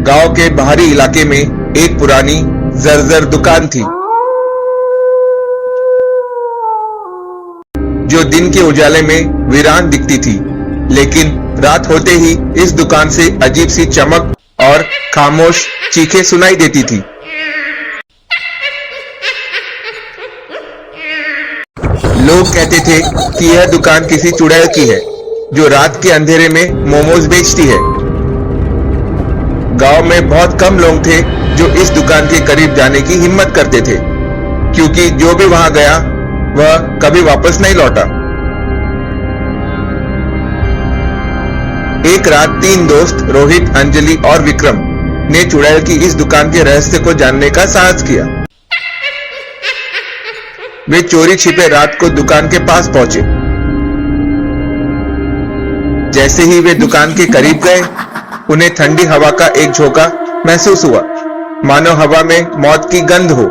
गांव के बाहरी इलाके में एक पुरानी जर्जर दुकान थी, जो दिन के उजाले में वीरान दिखती थी, लेकिन रात होते ही इस दुकान से अजीब सी चमक और खामोश चीखें सुनाई देती थी। लोग कहते थे कि यह दुकान किसी चुड़ैल की है, जो रात के अंधेरे में मोमोज बेचती है। गांव में बहुत कम लोग थे जो इस दुकान के करीब जाने की हिम्मत करते थे, क्योंकि जो भी वहां गया वह कभी वापस नहीं लौटा। एक रात 3 दोस्त रोहित, अंजलि और विक्रम ने चुड़ैल की इस दुकान के रहस्य को जानने का साहस किया। वे चोरी छिपे रात को दुकान के पास पहुंचे। जैसे ही वे दुकान के करीब गए, उन्हें ठंडी हवा का एक झोंका महसूस हुआ, मानो हवा में मौत की गंध हो।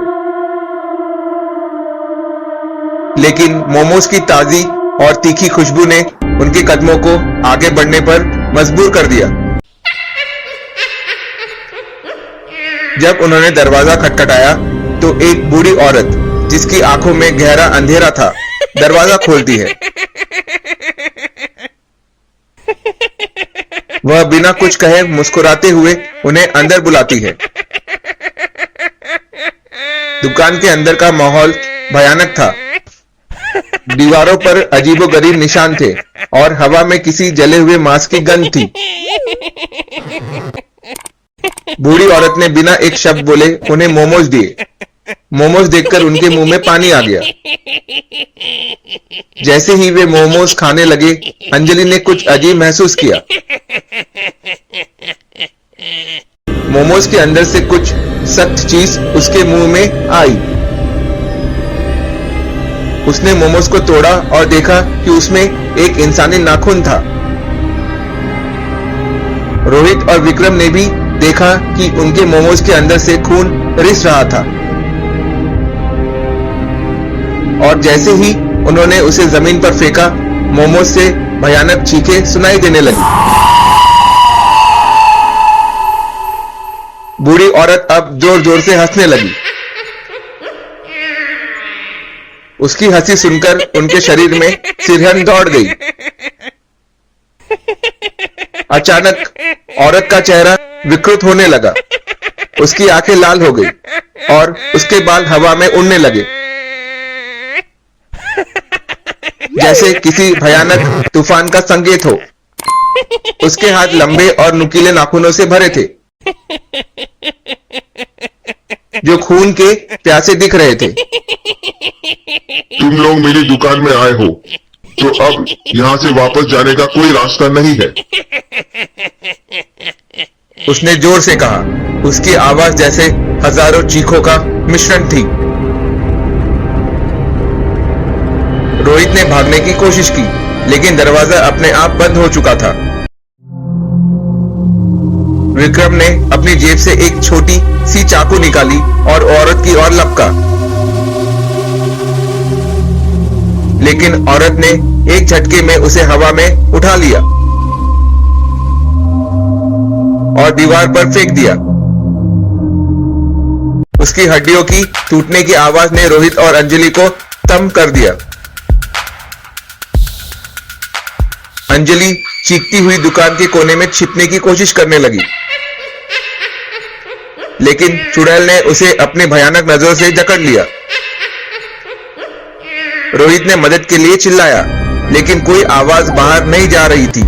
लेकिन मोमोज की ताजी और तीखी खुशबू ने उनके कदमों को आगे बढ़ने पर मजबूर कर दिया। जब उन्होंने दरवाजा खटखटाया तो एक बूढ़ी औरत, जिसकी आंखों में गहरा अंधेरा था, दरवाजा खोलती है। वह बिना कुछ कहे मुस्कुराते हुए उन्हें अंदर बुलाती है। दुकान के अंदर का माहौल भयानक था। दीवारों पर अजीबोगरीब निशान थे और हवा में किसी जले हुए मांस की गंध थी। बूढ़ी औरत ने बिना एक शब्द बोले उन्हें मोमोज दिए। मोमोज देखकर उनके मुंह में पानी आ गया। जैसे ही वे मोमोज खाने लगे, अंजलि ने कुछ अजीब महसूस किया। मोमोज के अंदर से कुछ सख्त चीज उसके मुंह में आई। उसने मोमोज को तोड़ा और देखा कि उसमें एक इंसानी नाखून था। रोहित और विक्रम ने भी देखा कि उनके मोमोज के अंदर से खून रिस रहा था, और जैसे ही उन्होंने उसे जमीन पर फेंका, मोमोज से भयानक चीखें सुनाई देने लगी। बूढ़ी औरत अब जोर जोर से हंसने लगी। उसकी हंसी सुनकर उनके शरीर में सिरहन दौड़ गई। अचानक औरत का चेहरा विकृत होने लगा। उसकी आंखें लाल हो गई और उसके बाल हवा में उड़ने लगे, जैसे किसी भयानक तूफान का संकेत हो। उसके हाथ लंबे और नुकीले नाखूनों से भरे थे, जो खून के प्यासे दिख रहे थे। तुम लोग मेरी दुकान में आए हो, तो अब यहाँ से वापस जाने का कोई रास्ता नहीं है। उसने जोर से कहा। उसकी आवाज जैसे हजारों चीखों का मिश्रण थी। रोहित ने भागने की कोशिश की, लेकिन दरवाजा अपने आप बंद हो चुका था। विक्रम ने अपनी जेब से एक छोटी सी चाकू निकाली और औरत की ओर लपका, लेकिन औरत ने एक झटके में उसे हवा में उठा लिया और दीवार पर फेंक दिया। उसकी हड्डियों की टूटने की आवाज ने रोहित और अंजलि को तंग कर दिया। अंजलि चीखती हुई दुकान के कोने में छिपने की कोशिश करने लगी, लेकिन चुड़ैल ने उसे अपने भयानक नजरों से जकड़ लिया। रोहित ने मदद के लिए चिल्लाया, लेकिन कोई आवाज बाहर नहीं जा रही थी।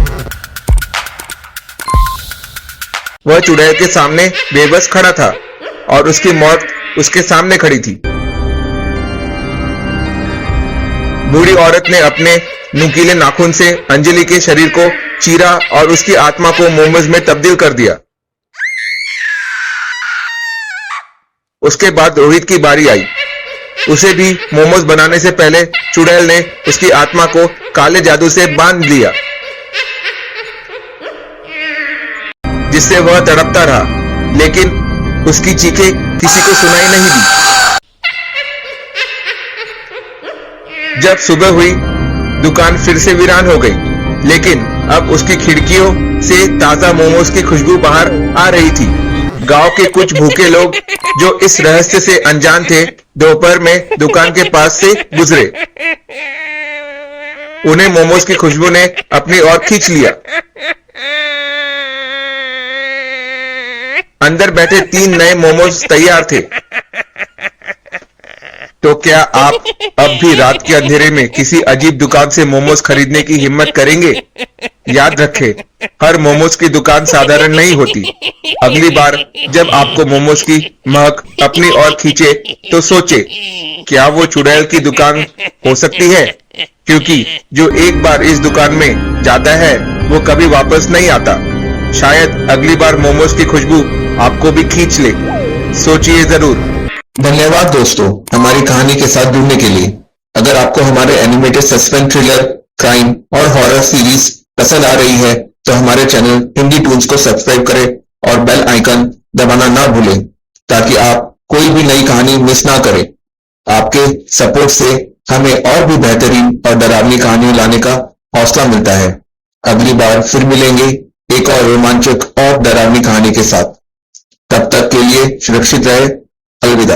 वह चुड़ैल के सामने बेबस खड़ा था और उसकी मौत उसके सामने खड़ी थी। बूढ़ी औरत ने अपने नुकीले नाखून से अंजलि के शरीर को चीरा और उसकी आत्मा को मोमोज में तब्दील कर दिया। उसके बाद रोहित की बारी आई। उसे भी मोमोज बनाने से पहले चुड़ैल ने उसकी आत्मा को काले जादू से बांध दिया, जिससे वह तड़पता रहा, लेकिन उसकी चीखें किसी को सुनाई नहीं दी। जब सुबह हुई, दुकान फिर से वीरान हो गई, लेकिन अब उसकी खिड़कियों से ताजा मोमोज की खुशबू बाहर आ रही थी। गांव के कुछ भूखे लोग जो इस रहस्य से अनजान थे, दोपहर में दुकान के पास से गुजरे। उन्हें मोमोज की खुशबू ने अपनी ओर खींच लिया। अंदर बैठे 3 नए मोमोज तैयार थे। तो क्या आप अब भी रात के अंधेरे में किसी अजीब दुकान से मोमोज खरीदने की हिम्मत करेंगे? याद रखें, हर मोमोज की दुकान साधारण नहीं होती। अगली बार जब आपको मोमोज की महक अपनी ओर खींचे तो सोचे, क्या वो चुड़ैल की दुकान हो सकती है? क्योंकि जो एक बार इस दुकान में जाता है वो कभी वापस नहीं आता। शायद अगली बार मोमोज की खुशबू आपको भी खींच ले। सोचिए जरूर। धन्यवाद दोस्तों, हमारी कहानी के साथ जुड़ने के लिए। अगर आपको हमारे एनिमेटेड सस्पेंस थ्रिलर, क्राइम और हॉरर सीरीज पसंद आ रही है तो हमारे चैनल हिंदी टून्स को सब्सक्राइब करें और बेल आइकन दबाना ना भूलें ताकि आप कोई भी नई कहानी मिस ना करें। आपके सपोर्ट से हमें और भी बेहतरीन और डरावनी कहानियां लाने का हौसला मिलता है। अगली बार फिर मिलेंगे एक और रोमांचक और डरावनी कहानी के साथ। तब तक के लिए सुरक्षित रहे। अलविदा।